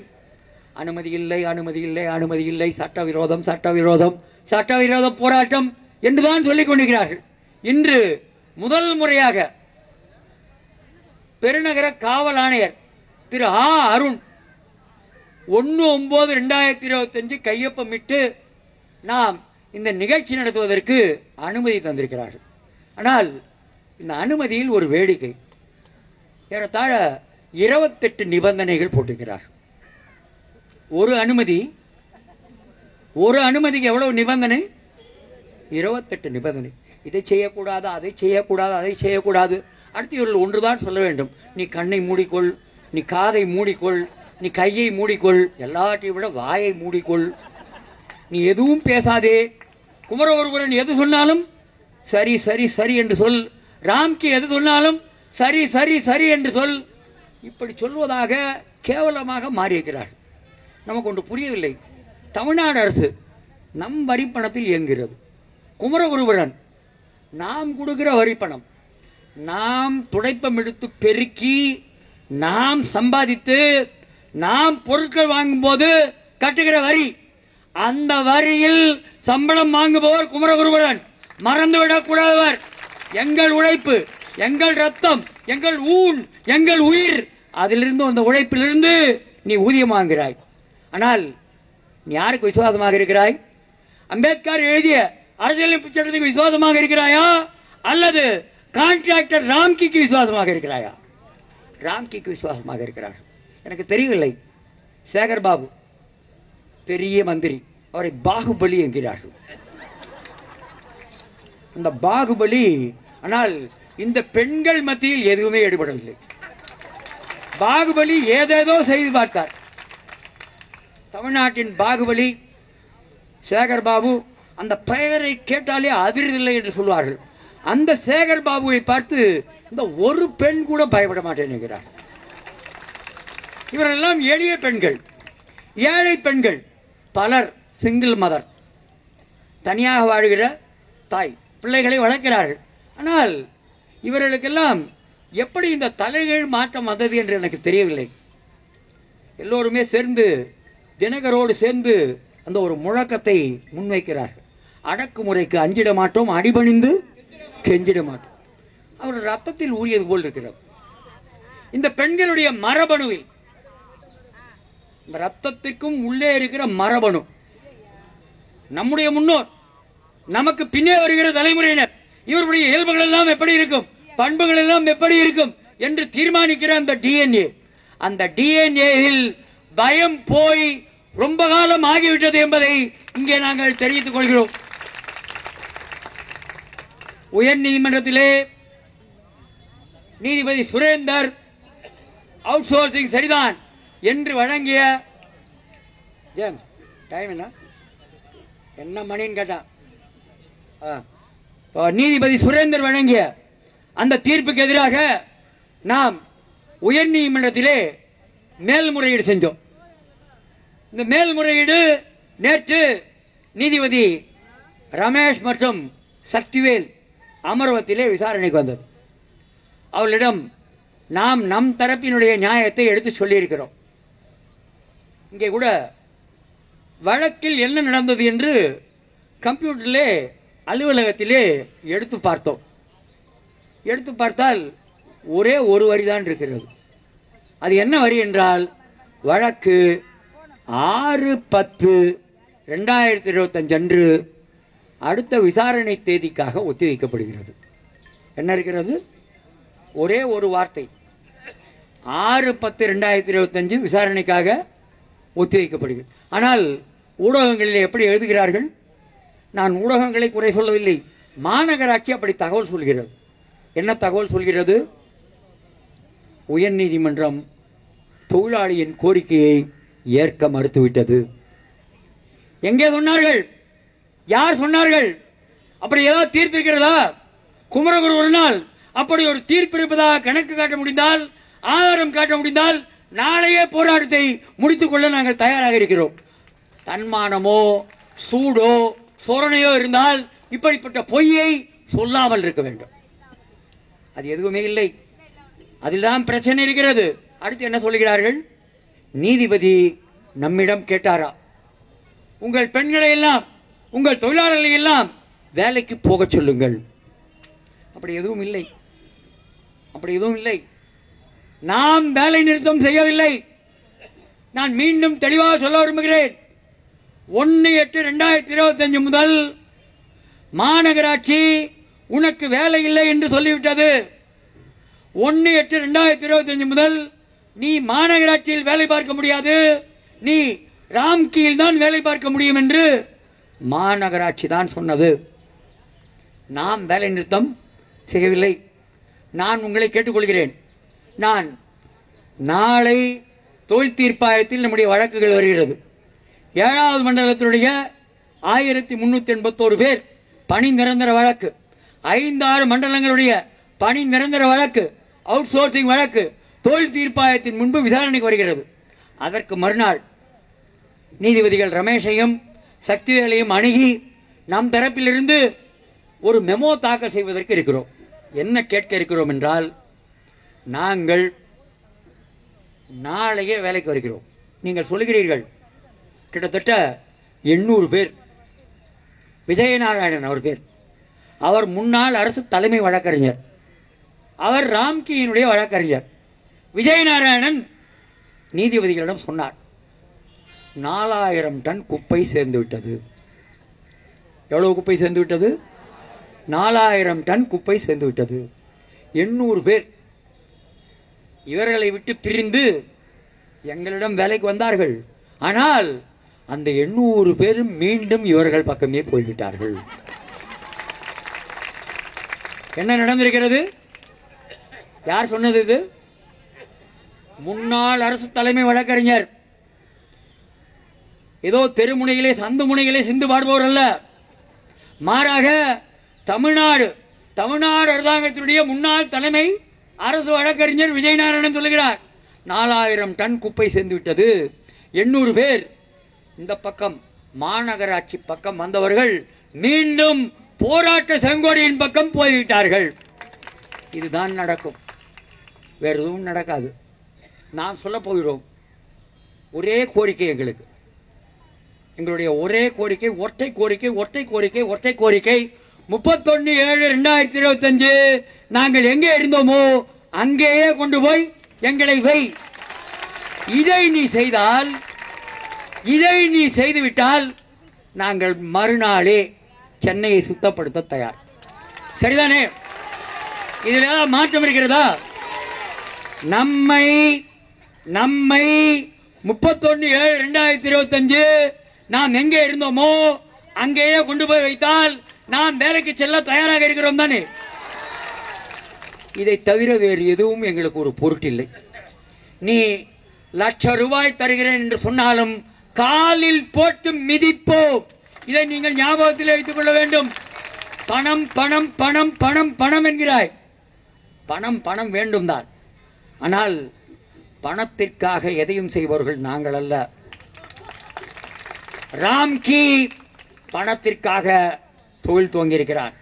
அனுமதி இல்லை, அனுமதி இல்லை, அனுமதி இல்லை, சட்டவிரோதம், சட்டவிரோதம், சட்டவிரோத போராட்டம் என்றுதான் சொல்லிக் கொண்டிருக்கிறார்கள். இன்று முதல் முறையாக பெருநகர காவல் ஆணையர் திரு அருண் 1/9/2025 கையொப்பமிட்டு நாம் இந்த நிகழ்ச்சி நடத்துவதற்கு அனுமதி தந்திருக்கிறார்கள். ஆனால் இந்த அனுமதியில் ஒரு வேடிக்கை, ஏறத்தாழ 28 நிபந்தனைகள் போட்டிருக்கிறார். ஒரு அனுமதிக்கு எவ்வளவு நிபந்தனை? 28 நிபந்தனை. இதை செய்யக்கூடாது, அதை செய்யக்கூடாது, அதை செய்யக்கூடாது. அடுத்து இவர்கள் ஒன்றுதான் சொல்ல வேண்டும், நீ கண்ணை மூடிக்கொள், நீ காதை மூடிக்கொள், நீ கையை மூடிக்கொள், எல்லாத்தையும் விட வாயை மூடிக்கொள், நீ எதுவும் பேசாதே, குமரகுருபரன் எது சொன்னாலும் சரி சரி சரி என்று சொல், ராம்கி எது சொன்னாலும் சரி சரி சரி என்று சொல். இப்படி சொல்வதாக கேவலமாக மாறியிருக்கிறார். நமக்கு ஒன்று புரியவில்லை, தமிழ்நாடு அரசு நம் வரிப்பணத்தில் இயங்குகிறது. குமரகுருபரன் நாம் கொடுக்கிற வரிப்பணம், நாம் துடைப்பம் எடுத்து பெருக்கி நாம் சம்பாதித்து நாம் பொருட்கள் வாங்கும் போது கட்டுகிற வரி, அந்த வரியில் சம்பளம் வாங்குபவர் குமரகுருபரன். மறந்துவிடக் கூடாதவர். எங்கள் உழைப்பு, எங்கள் ரத்தம், எங்கள் ஊன், எங்கள் உயிர், அதிலிருந்து அந்த உழைப்பிலிருந்து நீ ஊதியம் வாங்குகிறாய். ஆனால் நீ யாருக்கு விசுவாசமாக இருக்கிறாய்? அம்பேத்கர் எழுதிய அரசியலமைப்பு சட்டத்துக்கு விசுவாசமாக இருக்கிறாயா, அல்லது கான்ட்ராக்டர் ராம்கிக்கு விசுவாசமாக இருக்கிறாயா? ராம்கிக்கு விசுவாசமாக இருக்கிறார். எனக்கு தெரியவில்லை, சேகர் பாபு பெரிய மந்திரி, அவரை பாகுபலி என்கிறார்கள். அந்த பாகுபலி, ஆனால் இந்த பெண்கள் மத்தியில் எதுவுமே ஈடுபடவில்லை. பாகுபலி ஏதேதோ செய்து பார்த்தார். தமிழ்நாட்டின் பாகுபலி சேகர் பாபு, அந்த பெயரை கேட்டாலே அதிர்தில்லை என்று சொல்வார்கள். அந்த சேகர் பாபுவை பார்த்து இந்த ஒரு பெண் கூட பயப்பட மாட்டேன் என்கிறார். இவரெல்லாம் எளிய பெண்கள், ஏழை பெண்கள், பலர் சிங்கிள் மதர், தனியாக வாழ்கிற தாய், பிள்ளைகளை வளர்க்கிறார்கள். ஆனால் இவர்களுக்கெல்லாம் எப்படி இந்த தலைகீழ் மாற்றம் வந்தது என்று எனக்கு தெரியவில்லை. எல்லோருமே சேர்ந்து தினகரோடு சேர்ந்து அந்த ஒரு முழக்கத்தை முன்வைக்கிறார்கள். அடக்குமுறைக்கு அஞ்சிட மாட்டோம், அடிபணிந்து கெஞ்சிட மாட்டோம். அவர்கள் ரத்தத்தில் ஊறியது போல் இருக்கிறது. இந்த பெண்களுடைய மரபணுவில், இந்த ரத்தத்திற்கும் உள்ளே இருக்கிற மரபணு, நம்முடைய முன்னோர், நமக்கு பின்னே வருகிற தலைமுறையினர், இவருடைய இயல்புகள் எல்லாம் எப்படி இருக்கும், பண்புகள் எல்லாம் எப்படி இருக்கும் என்று தீர்மானிக்கிற அந்த டிஎன்ஏ, அந்த டிஎன்ஏயில் பயம் போய் ரொம்ப காலம் ஆகிவிட்டது என்பதை இங்கே நாங்கள் தெரிவித்துக் கொள்கிறோம். உயர் நீதிமன்றத்திலே நீதிபதி சுரேந்தர் அவுட் சோர்சிங் சரிதான் என்று வழங்கிய டைம் என்ன மணின்னு கேட்டான். நீதிபதி சுரேந்தர் வழங்கிய அந்த தீர்ப்புக்கு எதிராக நாம் உயர் நீதிமன்றத்திலே மேல்முறையீடு செஞ்சோம். இந்த மேல்முறையீடு நேற்று நீதிபதி ரமேஷ் மற்றும் சக்திவேல் அமர்வத்திலே விசாரணைக்கு வந்தது. அவர்களிடம் நாம் நம் தரப்பினுடைய நியாயத்தை எடுத்து சொல்லியிருக்கிறோம். இங்கே கூட வழக்கில் என்ன நடந்தது என்று கம்ப்யூட்டரிலே அலுவலகத்திலே எடுத்து பார்த்தோம். எடுத்து பார்த்தால் ஒரே ஒரு வரிதான் இருக்கிறது. அது என்ன வரி என்றால், வழக்கு 6/10/2025 அன்று அடுத்த விசாரணை தேதிக்காக ஒத்திவைக்கப்படுகிறது. என்ன இருக்கிறது? ஒரே ஒரு வார்த்தை, 6/10/2025 விசாரணைக்காக ஒத்திவைக்கப்படுகிறது. ஆனால் ஊடகங்களில் எப்படி எழுதுகிறார்கள்? நான் ஊடகங்களை குறை சொல்லவில்லை, மாநகராட்சி அப்படி தகவல் சொல்கிறது. என்ன தகவல் சொல்கிறது? உயர்நீதிமன்றம் தொழிலாளியின் கோரிக்கையை ஏற்க மறுத்துவிட்டது. எங்கே சொன்னார்கள்? யார் சொன்னார்கள்? அப்படி ஏதாவது தீர்ப்பு இருக்கிறதா? குமரகுரு ஒரு நாள் அப்படி ஒரு தீர்ப்பு இருப்பதாக கணக்கு காட்ட முடிந்தால், ஆதாரம் காட்ட முடிந்தால், நாளையே போராட்டத்தை முடித்துக் கொள்ள நாங்கள் தயாராக இருக்கிறோம். தன்மானமோ சூடோ சோரணையோ இருந்தால் இப்படிப்பட்ட பொய்யை சொல்லாமல் இருக்க வேண்டும். அது எதுவுமே இல்லை. அதில்தான் பிரச்சனை இருக்கிறது. அடுத்து என்ன சொல்கிறார்கள்? நீதிபதி நம்மிடம் கேட்டாரா, உங்கள் பெண்களை எல்லாம் உங்கள் தொழிலாளர்களை எல்லாம் வேலைக்கு போக சொல்லுங்கள். அப்படி எதுவும் இல்லை. அப்படி எதுவும் இல்லை. நாம் வேலை நிறுத்தம் செய்யவில்லை. நான் மீண்டும் தெளிவாக சொல்ல விரும்புகிறேன். 1/8/2025 முதல் மாநகராட்சி உனக்கு வேலை இல்லை என்று சொல்லிவிட்டது. 1/8/2025 முதல் நீ மாநகராட்சியில் வேலை பார்க்க முடியாது, நீ ராம்கியில் தான் வேலை பார்க்க முடியும் என்று மாநகராட்சி தான் சொன்னது. நாம் வேலை நிறுத்தம் செய்யவில்லை. நான் உங்களை கேட்டுக்கொள்கிறேன். நான் நாளை தொழில் தீர்ப்பாயத்தில் நம்முடைய வழக்குகள் வருகிறது. 7வது மண்டலத்தினுடைய 1381 பேர் பணி நிரந்தர வழக்கு, 5-6 மண்டலங்களுடைய பணி நிரந்தர வழக்கு, அவுட் சோர்சிங் வழக்கு தொழில் தீர்ப்பாயத்தின் முன்பு விசாரணைக்கு வருகிறது. அதற்கு மறுநாள் நீதிபதிகள் ரமேஷையும் சக்திவேலையும் அணுகி நம் தரப்பிலிருந்து ஒரு மெமோ தாக்கல் செய்வதற்கு இருக்கிறோம். என்ன கேட்க இருக்கிறோம் என்றால், நாங்கள் நாளையே வேலைக்கு வருகிறோம். நீங்கள் சொல்லுகிறீர்கள் கிட்டத்தட்ட 800 பேர். விஜயநாராயணன் அவர் பேர். அவர் முன்னாள் அரசு தலைமை வழக்கறிஞர். அவர் ராம்கியினுடைய வழக்கறிஞர். விஜயநாராயணன் நீதிபதிகளிடம் சொன்னார், 4000 டன் குப்பை சேர்ந்து விட்டது. எவ்வளவு குப்பை சேர்ந்து விட்டது? 4000 டன் குப்பை சேர்ந்து விட்டது. 800 பேர் இவர்களை விட்டு பிரிந்து எங்களிடம் வேலைக்கு வந்தார்கள். ஆனால் அந்த 800 பேரும் மீண்டும் இவர்கள் பக்கமே போய்விட்டார்கள். என்ன நடந்திருக்கிறது? யார் சொன்னது இது? முன்னாள் அரசு தலைமை வழக்கறிஞர். ஏதோ தெருமுனையிலே சந்து முனையிலே சிந்து பாடுபவர் அல்ல. மாறாக தமிழ்நாடு அரசாங்கத்தினுடைய முன்னாள் தலைமை அரசு வழக்கறிஞர் விஜயநாராயணன் சொல்லுகிறார், 4000 டன் குப்பை சேர்ந்து விட்டது. 800 பேர் இந்த பக்கம் மாநகராட்சி பக்கம் வந்தவர்கள் மீண்டும் போராட்ட செங்கோடியின் பக்கம் போய்விட்டார்கள். இதுதான் நடக்கும், வேறு எதுவும் நடக்காது. நாம் சொல்ல போகிறோம். ஒரே கோரிக்கை எங்களுடைய ஒரே கோரிக்கை, ஒற்றை கோரிக்கை 31/7/2025 நாங்கள் எங்கே இருந்தோமோ அங்கேயே கொண்டு போய் எங்களை வை. இதை நீ செய்துவிட்டால் நாங்கள் மறுநாளே சென்னையை சுத்தப்படுத்த தயார். சரிதானே? இதில் ஏதாவது மாற்றம் இருக்கிறதா? நம்மை 31/7/2025 நாம் எங்கே இருந்தோமோ அங்கேயே கொண்டு போய் வைத்தால் நாம் வேலைக்கு செல்ல தயாராக இருக்கிறோம் தானே? இதை தவிர வேறு எதுவும் எங்களுக்கு ஒரு பொருட்டில்லை. நீ ₹1,00,000 தருகிறேன் என்று சொன்னாலும் காலில் போட்டு மிதிப்போம். இதை நீங்கள் ஞாபகத்தில் வைத்துக் கொள்ள வேண்டும். பணம் பணம் பணம் பணம் பணம் என்கிறாய். பணம் பணம் வேண்டும் தான். ஆனால் பணத்திற்காக எதையும் செய்பவர்கள் நாங்கள் அல்ல. ராம்கி பணத்திற்காக தொழில் துவங்கியிருக்கிறார்.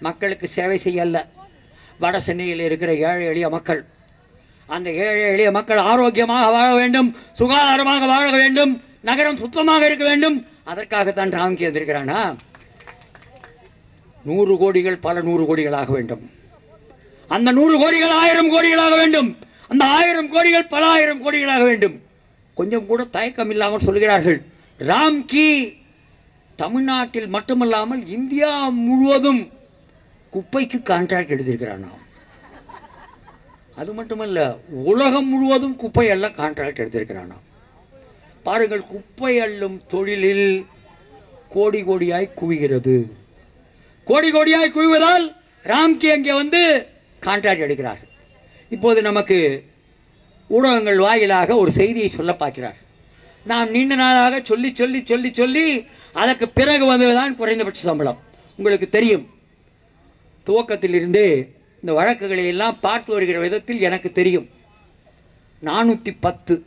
மக்களுக்கு சேவை செய்ய அல்ல. வட சென்னையில் இருக்கிற ஏழை எளிய மக்கள், அந்த ஏழை எளிய மக்கள் ஆரோக்கியமாக வாழ வேண்டும், சுகாதாரமாக வாழ வேண்டும், நகரம் சுத்தமாக இருக்க வேண்டும். அதற்காகத்தான் ராம்கி வந்திருக்கிறானா? 100 கோடிகள் பல 100 கோடிகளாக வேண்டும். அந்த 100 கோடிகள் 1000 கோடிகளாக வேண்டும். அந்த 1000 கோடிகள் பல 1000 கோடிகளாக வேண்டும். கொஞ்சம் கூட தயக்கம் இல்லாமல் சொல்கிறார்கள். ராம்கி தமிழ்நாட்டில் மட்டுமல்லாமல் இந்தியா முழுவதும் குப்பைக்கு கான்ட்ராக்ட் எடுத்திருக்கிறானா? அது மட்டுமல்ல, உலகம் முழுவதும் குப்பை எல்லாம் கான்ட்ராக்ட் எடுத்திருக்கிறானா? பாருங்கள், குப்பை அள்ளும் தொழிலில் கோடி கோடியாய் குவிகிறது. கோடி கோடியாய் குவிவதால் ராம்கி அங்கே வந்து கான்ட்ராக்ட் எடுக்கிறார்கள். இப்போது நமக்கு ஊடகங்கள் வாயிலாக ஒரு செய்தியை சொல்ல பார்க்கிறார். நாம் நீண்ட நாளாக சொல்லி சொல்லி சொல்லி சொல்லி அதற்கு பிறகு வந்ததுதான் குறைந்தபட்ச சம்பளம். உங்களுக்கு தெரியும், துவக்கத்திலிருந்து இந்த வழக்குகளை எல்லாம் பார்த்து வருகிற விதத்தில் எனக்கு தெரியும். 410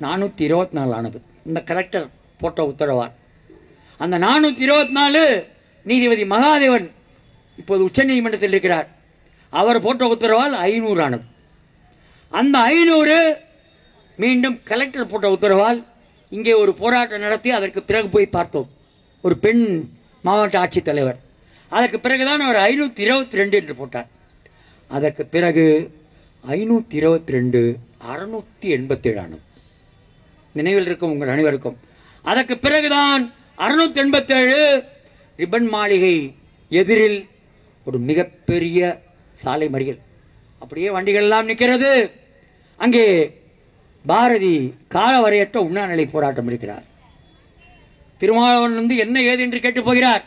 424 ஆனது இந்த கலெக்டர் போட்ட உத்தரவால். அந்த 424 நீதிபதி மகாதேவன் இப்போது உச்ச நீதிமன்றத்தில் இருக்கிறார். அவர் போட்ட உத்தரவால் 500 ஆனது. அந்த 500 மீண்டும் கலெக்டர் போட்ட உத்தரவால் இங்கே ஒரு போராட்டம் நடத்தி அதற்கு பிறகு போய் பார்த்தோம். ஒரு பெண் மாவட்ட ஆட்சித்தலைவர். அதற்கு பிறகுதான் அவர் 522 என்று போட்டார். அதற்கு பிறகு 522 687 ஆனது. நினைவில் இருக்கும் உங்கள் அனைவருக்கும். அதற்கு பிறகுதான் 687 ரிப்பன் மாளிகை எதிரில் ஒரு மிகப்பெரிய சாலை மறியல். அப்படியே வண்டிகள் எல்லாம் நிற்கிறது. அங்கே பாரதி காலவரையற்ற உண்ணாநிலை போராட்டம் இருக்கிறார். திருமாவளவன் வந்து என்ன ஏது என்று கேட்டு போகிறார்.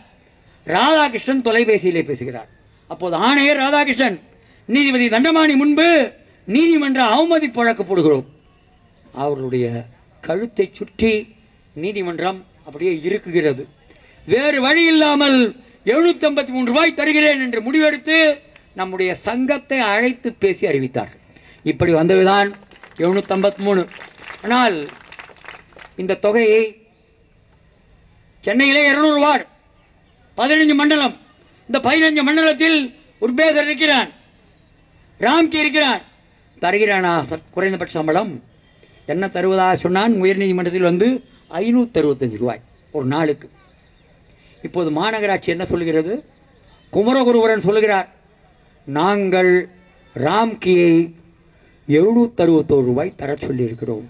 ராதாகிருஷ்ணன் தொலைபேசியிலே பேசுகிறார். அப்போது ஆணையர் ராதாகிருஷ்ணன், நீதிபதி தண்டமாணி முன்பு நீதிமன்ற அவமதிப்பு வழக்கு போடுகிறோம். அவருடைய கழுத்தை சுற்றி நீதிமன்றம் அப்படியே இருக்குகிறது. வேறு வழி இல்லாமல் ₹753 தருகிறேன் என்று முடிவெடுத்து நம்முடைய சங்கத்தை அழைத்து பேசி அறிவித்தார்கள். இப்படி வந்ததுதான் 753. ஆனால் இந்த தொகையை சென்னையிலே 200 வார்டு, 15 மண்டலம். இந்த 15 மண்டலத்தில் உர்பேதர் இருக்கிறான், ராம்கி இருக்கிறான். தருகிறானா குறைந்தபட்ச சம்பளம்? என்ன தருவதாக சொன்னான்? உயர்நீதிமன்றத்தில் வந்து ₹565 ஒரு நாளுக்கு. இப்போது மாநகராட்சி என்ன சொல்லுகிறது? குமரகுருபரன் சொல்லுகிறார், நாங்கள் ராம்கியை ₹761 தர சொல்லியிருக்கிறோம்.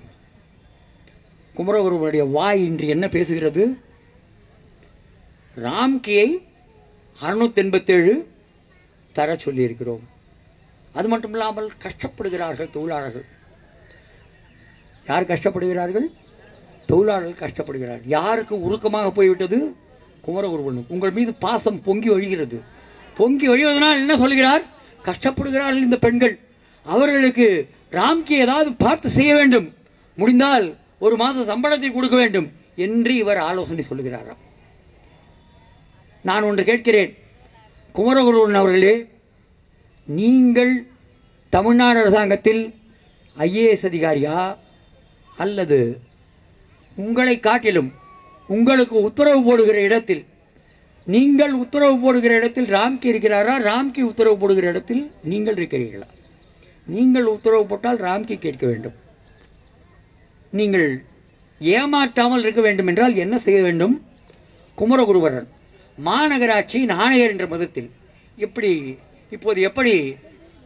குமரகுருபருடைய வாய் இன்று என்ன பேசுகிறது? ராம்கியை 687 தர சொல்லியிருக்கிறோம். அது மட்டும் இல்லாமல் கஷ்டப்படுகிறார்கள் தொழிலாளர்கள். யார் கஷ்டப்படுகிறார்கள்? தொழிலாளர்கள் கஷ்டப்படுகிறார்கள். யாருக்கு உருக்கமாக போய்விட்டது? குமரகுருபரன். உங்கள் மீது பாசம் பொங்கி வழிகிறது. பொங்கி வழிவதனால் என்ன சொல்கிறார்? கஷ்டப்படுகிறார்கள் இந்த பெண்கள், அவர்களுக்கு ராம்கி ஏதாவது பார்த்து செய்ய வேண்டும், முடிந்தால் ஒரு மாத சம்பளத்தை கொடுக்க வேண்டும் என்று இவர் ஆலோசனை சொல்லுகிறாராம். நான் ஒன்று கேட்கிறேன், குமரகுருபரன் அவர்களே, நீங்கள் தமிழ்நாடு அரசாங்கத்தில் IAS அதிகாரியா, அல்லது உங்களை காட்டிலும் உங்களுக்கு உத்தரவு போடுகிற இடத்தில், நீங்கள் உத்தரவு போடுகிற இடத்தில் ராம்கி இருக்கிறாரா, ராம்கி உத்தரவு போடுகிற இடத்தில் நீங்கள் இருக்கிறீர்களா? நீங்கள் உத்தரவு போட்டால் ராம்கி கேட்க வேண்டும். நீங்கள் ஏமாற்றாமல் இருக்க வேண்டும் என்றால் என்ன செய்ய வேண்டும்? குமரகுருபரன் மாநகராட்சியின் ஆணையர் என்ற மதத்தில் இப்போது எப்படி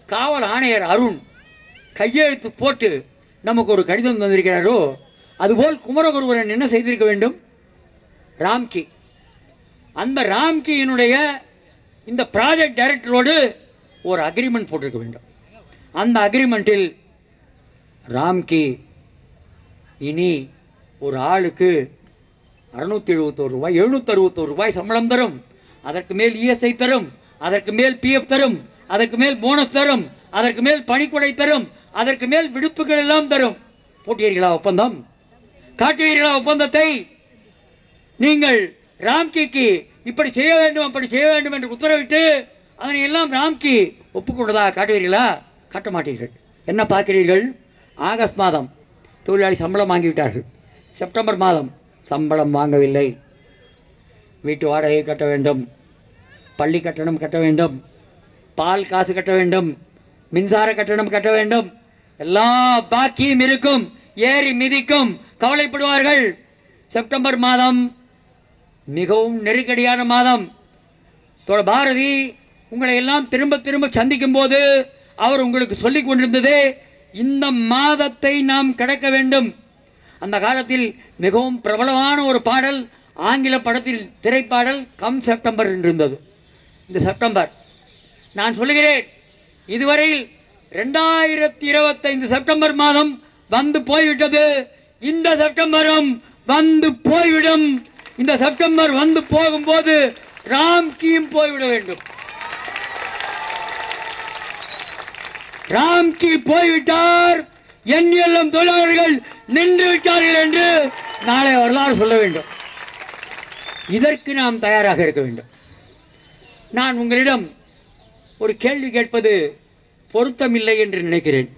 காவல் ஆணையர் அருண் கையெழுத்து போட்டு நமக்கு ஒரு கடிதம் தந்திருக்கிறாரோ, அதுபோல் குமரகுருபரன் என்ன செய்திருக்க வேண்டும்? ராம்கி, அந்த ராம்கியினுடைய இந்த ப்ராஜெக்ட் டைரக்டரோடு ஒரு அக்ரிமெண்ட் போட்டிருக்க வேண்டும். அந்த அக்ரிமெண்டில் ராம்கி இனி ஒரு ஆளுக்கு ₹671 ₹761 சம்பளம் தரும், அதற்கு மேல் ESI தரும், அதற்கு மேல் PF தரும், அதற்கு மேல் போனஸ் தரும், அதற்கு மேல் பணிக்கொடை தரும், அதற்கு மேல் விடுப்புகள் எல்லாம் தரும். போட்டீர்களா ஒப்பந்தம்? காட்டுவீர்களா ஒப்பந்தத்தை? நீங்கள் ராம்கிக்கு இப்படி செய்ய வேண்டும் அப்படி செய்ய வேண்டும் என்று உத்தரவிட்டு அதனை எல்லாம் ராம்கி ஒப்புக்கொண்டதாக காட்டுவீர்களா? காட்ட மாட்டீர்கள். என்ன பார்க்கிறீர்கள்? ஆகஸ்ட் மாதம் தொழிலாளி சம்பளம் வாங்கிவிட்டார்கள். செப்டம்பர் மாதம் சம்பளம் வாங்கவில்லை. வீட்டு வாடகை கட்ட வேண்டும், பள்ளி கட்டணம் கட்ட வேண்டும், பால் காசு கட்ட வேண்டும், மின்சார கட்டணம் கட்ட வேண்டும். எல்லா பாக்கியும் இருக்கும். ஏறி மிதிக்கும், கவலைப்படுவார்கள். செப்டம்பர் மாதம் மிகவும் நெருக்கடியான மாதம். பாரதி உங்களை எல்லாம் திரும்ப திரும்ப சந்திக்கும் போது அவர் உங்களுக்கு சொல்லிக் கொண்டிருந்தது, இந்த மாதத்தை நாம் கடக்க வேண்டும். அந்த காலத்தில் மிகவும் பிரபலமான ஒரு பாடல், ஆங்கில படத்தில் திரைப்பாடல் கம் செப்டம்பர் இருந்தது. இந்த செப்டம்பர் நான் சொல்லுகிறேன், இதுவரையில் 2025 செப்டம்பர் மாதம் வந்து போய்விட்டது. இந்த செப்டம்பரும் வந்து போய்விடும். இந்த செப்டம்பர் வந்து போகும்போது ராம்கியும் போய்விட வேண்டும். ராம்கி போய்விட்டார், எண்ணெல்லாம் தொழிலாளர்கள் நின்று விட்டார்கள் என்று நாளை வரலாறு சொல்ல வேண்டும். இதற்கு நாம் தயாராக இருக்க வேண்டும். நான் உங்களிடம் ஒரு கேள்வி கேட்பது பொருத்தமில்லை என்று நினைக்கிறேன்.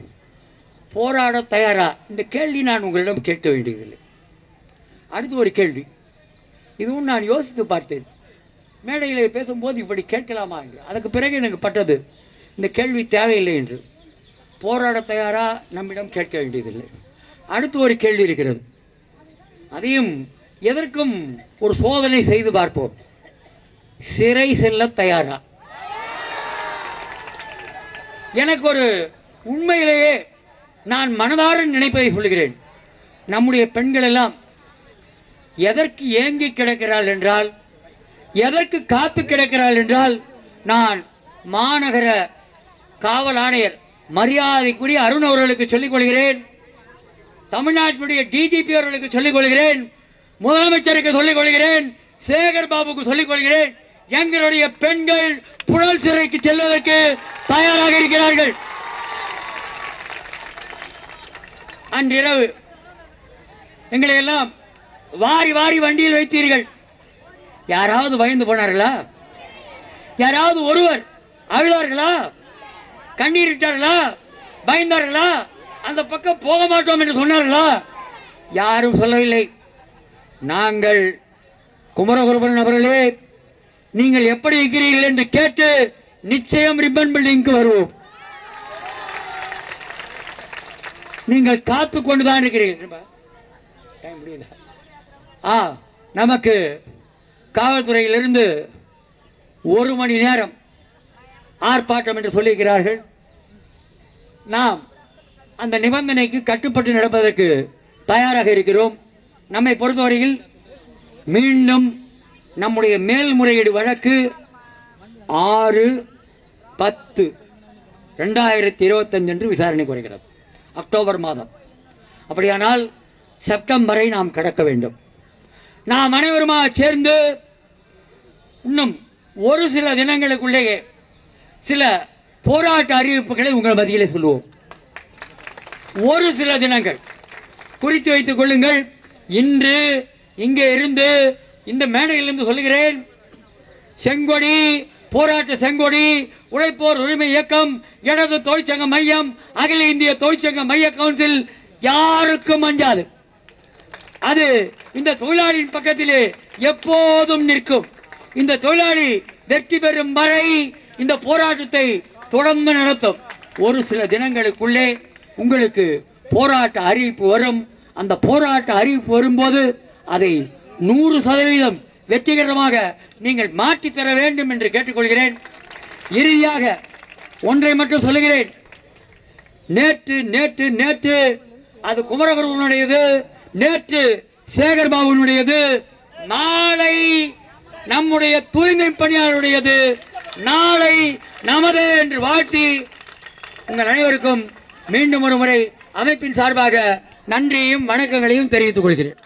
போராட தயாரா? இந்த கேள்வி நான் உங்களிடம் கேட்க வேண்டியதில்லை. அடுத்து ஒரு கேள்வி, இதுவும் நான் யோசித்து பார்த்தேன். மேடையில் பேசும்போது இப்படி கேட்கலாமா என்று. அதுக்கு பிறகு எனக்கு பட்டது இந்த கேள்வி தேவையில்லை என்று. போராட தயாரா? நம்மிடம் கேட்க வேண்டியதில்லை. அடுத்து ஒரு கேள்வி இருக்கிறது, அதையும் எதற்கும் ஒரு சோதனை செய்து பார்ப்போம். சிறை செல்ல தயாரா? எனக்கு ஒரு உண்மையிலேயே நான் மனதார நினைப்பதை சொல்கிறேன். நம்முடைய பெண்கள் எல்லாம் எதற்கு ஏங்கி கிடக்கிறாள் என்றால், எதற்கு காத்து கிடக்கிறாள் என்றால், நான் மாநகர காவல் ஆணையர் மரியாதைக்குரிய அருண் அவர்களுக்கு சொல்லிக் கொள்கிறேன், தமிழ்நாட்டினுடைய டிஜிபி அவர்களுக்கு சொல்லிக் கொள்கிறேன், முதலமைச்சருக்கு சொல்லிக் கொள்கிறேன், சேகர் பாபுக்கு சொல்லிக் கொள்கிறேன், எங்களுடைய பெண்கள் புழல் சிறைக்கு செல்வதற்கு தயாராக இருக்கிறார்கள். அன்றிரவு எங்களை எல்லாம் வாரி வாரி வண்டியில் வைத்தீர்கள். யாராவது பயந்து போனார்களா? யாராவது ஒருவர் அழுதார்களா? கண்ணீர் விட்டார்களா? பயந்தார்களா? அந்த பக்கம் போக மாட்டோம் என்று சொன்னார்களா? யாரும் சொல்லவில்லை. நாங்கள் குமரகுருபரன் அவர்களே, நீங்கள் எப்படி இருக்கிறீர்கள் என்று கேட்டு நிச்சயம் ரிப்பன் பில்டிங்க்கு வருவோம். நீங்கள் காத்து கொண்டுதான் இருக்கிறீர்கள். நமக்கு காவல்துறையிலிருந்து 1 மணி நேரம் ஆர்ப்பாட்டம் என்று சொல்லியிருக்கிறார்கள். நாம் அந்த நிபந்தனைக்கு கட்டுப்பட்டு நடப்பதற்கு தயாராக இருக்கிறோம். நம்மை பொறுத்தவரையில் மீண்டும் நம்முடைய மேல்முறையீடு வழக்கு 6/10/2025 என்று விசாரணைக்கு வருகிறது, அக்டோபர் மாதம். அப்படியானால் செப்டம்பரை நாம் கடக்க வேண்டும். நாம் அனைவருமாக சேர்ந்து இன்னும் ஒரு சில தினங்களுக்குள்ளேயே சில போராட்ட அறிவிப்புகளை உங்கள் மத்தியிலே சொல்லுவோம். ஒரு சில தினங்கள் குறித்து வைத்துக் கொள்ளுங்கள். இன்று இங்கே இருந்து இந்த மேடையிலிருந்து சொல்லுகிறேன், செங்கொடி போராட்ட செங்கொடி, உழைப்போர் உரிமை இயக்கம், இடது தொழிற்சங்க மையம், அகில இந்திய தொழிற்சங்க மைய கவுன்சில் யாருக்கும் அஞ்சாது. அது இந்த தொழிலாளியின் பக்கத்திலே எப்போதும் நிற்கும். இந்த தொழிலாளி வெற்றி பெறும் வரை இந்த போராட்டத்தை தொடர்ந்து நடத்தும். ஒரு சில தினங்களுக்குள்ளே உங்களுக்கு போராட்ட அறிவிப்பு வரும். அந்த போராட்ட அறிவிப்பு வரும்போது அதை 100% வெற்றிகரமாக நீங்கள் மாற்றி தர வேண்டும் என்று கேட்டுக்கொள்கிறேன். இறுதியாக ஒன்றை மட்டும் சொல்லுகிறேன். நேற்று நேற்று நேற்று அது குமரகுருவனுடையது, நேற்று சேகர் பாபுனுடையது, நாளை நம்முடைய தூய்மை பணியாளருடையது, நாளை நமது என்று வாழ்த்தி உங்கள் அனைவருக்கும் மீண்டும் ஒரு முறை அமைப்பின் சார்பாக நன்றியையும் வணக்கங்களையும் தெரிவித்துக் கொள்கிறேன்.